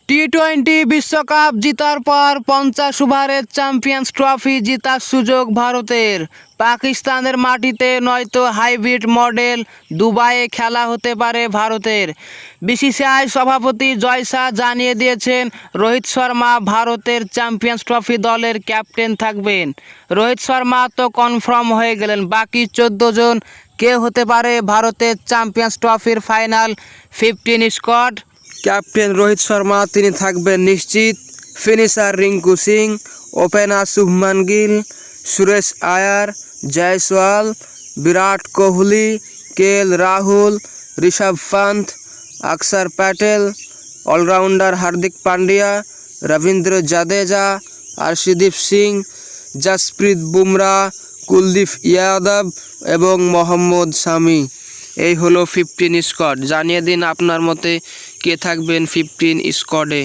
টি-20 বিশ্বকাপ জেতার পর 50 ওভারের চ্যাম্পিয়ন্স ট্রফি জেতার সুযোগ ভারতের। পাকিস্তানের মাটিতে নয়তো হাইব্রিড মডেল দুবাইয়ে খেলা হতে পারে ভারতের। বিসিসিআই সভাপতি জয় শাহ জানিয়ে দিয়েছেন, রোহিত শর্মা ভারতের চ্যাম্পিয়ন্স ট্রফি দলের ক্যাপ্টেন থাকবেন। রোহিত শর্মা তো কনফার্ম হয়ে গেলেন, বাকি 14 জন কে হতে পারে ভারতের চ্যাম্পিয়ন্স ট্রফির final 15 squad. Captain Rohit Sharma তিনি থাকবেন নিশ্চিত। ফিনিশার রিঙ্কু সিং, ওপেনার শুভমান গিল, সুরেশ আয়ার, জয়সওয়াল, বিরাট কোহলি, কেএল রাহুল, ঋষভ পান্থ, অক্ষর প্যাটেল, অলরাউন্ডার হার্দিক পান্ডিয়া, রবীন্দ্র জাদেজা, আর্শদীপ সিং, জসপ্রীত বুমরা, কুলদীপ যাদব এবং মোহাম্মদ শামি। এই হলো 15 স্কোয়াড। জানিয়ে দিন আপনার মতে কে থাকবেন 15 স্কোয়াডে।